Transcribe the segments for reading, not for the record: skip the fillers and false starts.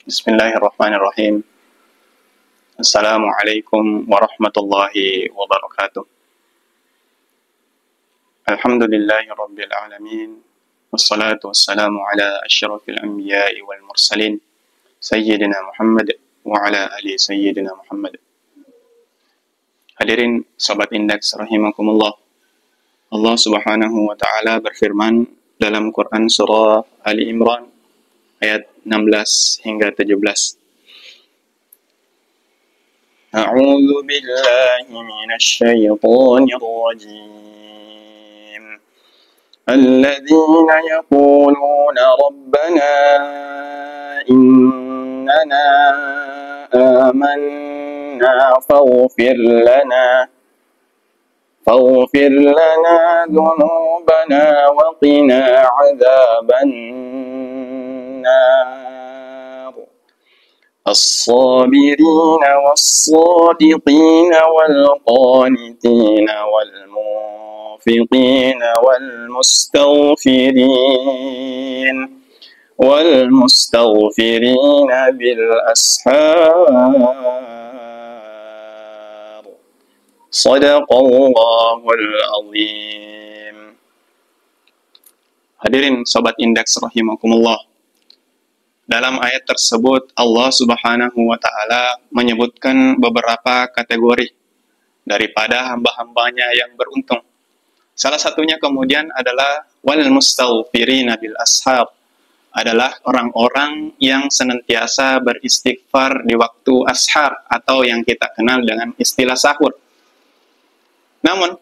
Bismillahirrahmanirrahim. Assalamualaikum warahmatullahi wabarakatuh. Alhamdulillahi rabbil alamin. Wassalatu wassalamu ala asyrafil anbiya'i wal mursalin. Sayyidina Muhammad wa ala ali Sayyidina Muhammad. Hadirin Sobat Indeks rahimakumullah. Allah subhanahu wa ta'ala berfirman dalam Quran surah Ali Imran ayat 16 hingga 17. A'udzu billahi minasyaitonir rajim. Alladzina yaquluna rabbana innana amanna faghfir lana dhunubana wa qina 'adzaban الصابرين والصادقين والقانتين والمنفقين والمستغفرين بالأسحار صدق الله العظيم. Hadirin Sobat Indeks rahimakumullah. Dalam ayat tersebut Allah subhanahu wa ta'ala menyebutkan beberapa kategori daripada hamba-hambanya yang beruntung. Salah satunya kemudian adalah wal mustaghfirina bil ashab, adalah orang-orang yang senantiasa beristighfar di waktu ashar atau yang kita kenal dengan istilah sahur. Namun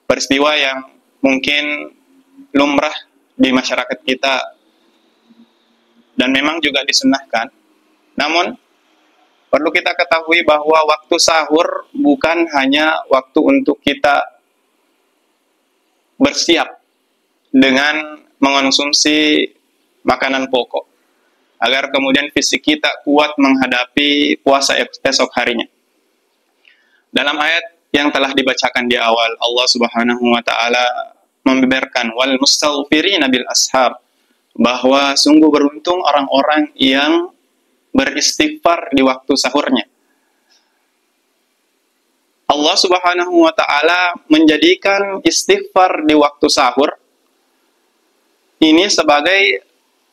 peristiwa yang mungkin lumrah di masyarakat kita dan memang juga disunahkan. Namun, perlu kita ketahui bahwa waktu sahur bukan hanya waktu untuk kita bersiap dengan mengonsumsi makanan pokok, agar kemudian fisik kita kuat menghadapi puasa esok harinya. Dalam ayat yang telah dibacakan di awal, Allah subhanahu wa ta'ala membeberkan wal mustaghfirina bil ashar, bahwa sungguh beruntung orang-orang yang beristighfar di waktu sahurnya. Allah subhanahu wa ta'ala menjadikan istighfar di waktu sahur ini sebagai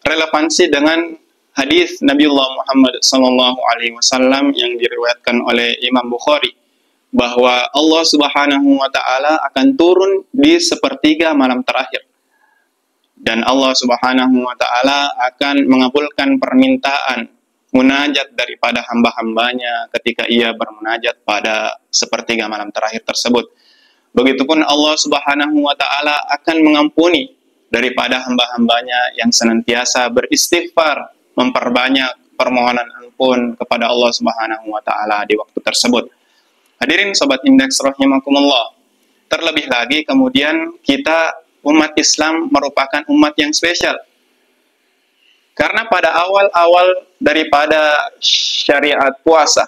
relevansi dengan hadis Nabiullah Muhammad SAW yang diriwayatkan oleh Imam Bukhari, bahwa Allah subhanahu wa ta'ala akan turun di sepertiga malam terakhir. Dan Allah subhanahu wa ta'ala akan mengabulkan permintaan munajat daripada hamba-hambanya ketika ia bermunajat pada sepertiga malam terakhir tersebut. Begitupun Allah subhanahu wa ta'ala akan mengampuni daripada hamba-hambanya yang senantiasa beristighfar, memperbanyak permohonan ampun kepada Allah subhanahu wa ta'ala di waktu tersebut. Hadirin Sobat Indeks rahimakumullah. Terlebih lagi kemudian kita umat Islam merupakan umat yang spesial. Karena pada awal-awal daripada syariat puasa,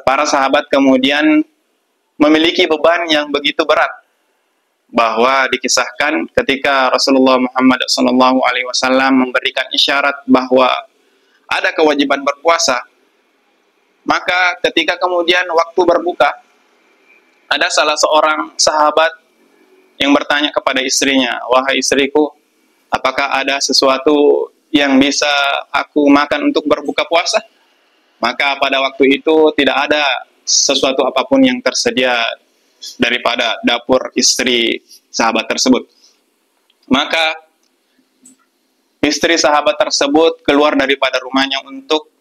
para sahabat kemudian memiliki beban yang begitu berat. Bahwa dikisahkan ketika Rasulullah Muhammad SAW memberikan isyarat bahwa ada kewajiban berpuasa, maka ketika kemudian waktu berbuka, ada salah seorang sahabat yang bertanya kepada istrinya, "Wahai istriku, apakah ada sesuatu yang bisa aku makan untuk berbuka puasa?" Maka pada waktu itu tidak ada sesuatu apapun yang tersedia daripada dapur istri sahabat tersebut. Maka istri sahabat tersebut keluar daripada rumahnya untuk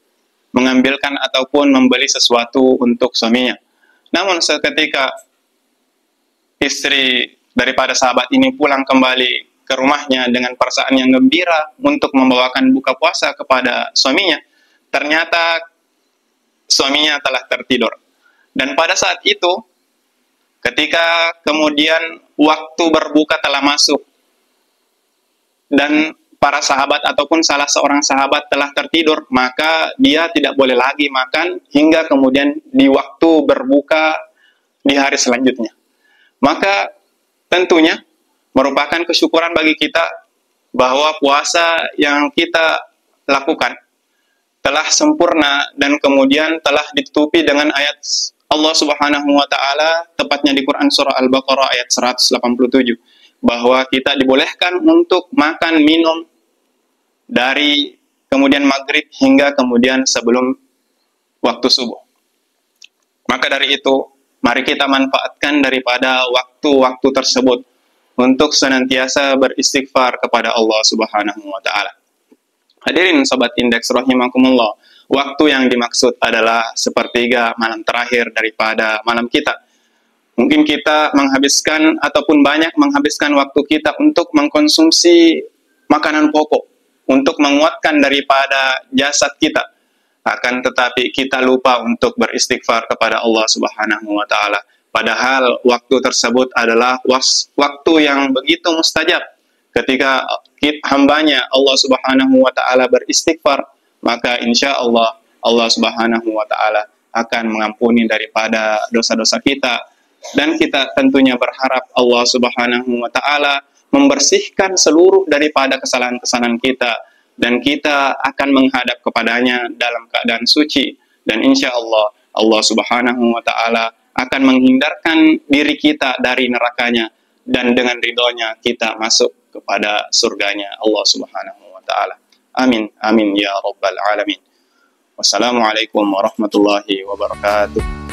mengambilkan ataupun membeli sesuatu untuk suaminya. Namun seketika istri daripada sahabat ini pulang kembali ke rumahnya dengan perasaan yang gembira untuk membawakan buka puasa kepada suaminya, ternyata suaminya telah tertidur. Dan pada saat itu, ketika kemudian waktu berbuka telah masuk dan para sahabat ataupun salah seorang sahabat telah tertidur, maka dia tidak boleh lagi makan hingga kemudian di waktu berbuka di hari selanjutnya. Maka tentunya merupakan kesyukuran bagi kita bahwa puasa yang kita lakukan telah sempurna dan kemudian telah ditutupi dengan ayat Allah Subhanahu wa taala, tepatnya di Quran surah Al-Baqarah ayat 187, bahwa kita dibolehkan untuk makan minum dari kemudian maghrib hingga kemudian sebelum waktu subuh. Maka dari itu, mari kita manfaatkan daripada waktu-waktu tersebut untuk senantiasa beristighfar kepada Allah Subhanahu wa taala. Hadirin sobat indeks rahimakumullah, waktu yang dimaksud adalah sepertiga malam terakhir daripada malam kita. Mungkin kita menghabiskan ataupun banyak menghabiskan waktu kita untuk mengkonsumsi makanan pokok, untuk menguatkan daripada jasad kita. Akan tetapi kita lupa untuk beristighfar kepada Allah Subhanahu wa taala. Padahal waktu tersebut adalah waktu yang begitu mustajab. Ketika hambanya Allah Subhanahu wa taala beristighfar, maka insya Allah Allah Subhanahu wa taala akan mengampuni daripada dosa-dosa kita, dan kita tentunya berharap Allah Subhanahu wa taala membersihkan seluruh daripada kesalahan-kesalahan kita, dan kita akan menghadap kepadanya dalam keadaan suci, dan insya Allah Allah Subhanahu wa taala akan menghindarkan diri kita dari nerakanya, dan dengan ridhonya kita masuk kepada surganya Allah Subhanahu wa taala. Amin amin ya rabbal alamin. Wassalamualaikum warahmatullahi wabarakatuh.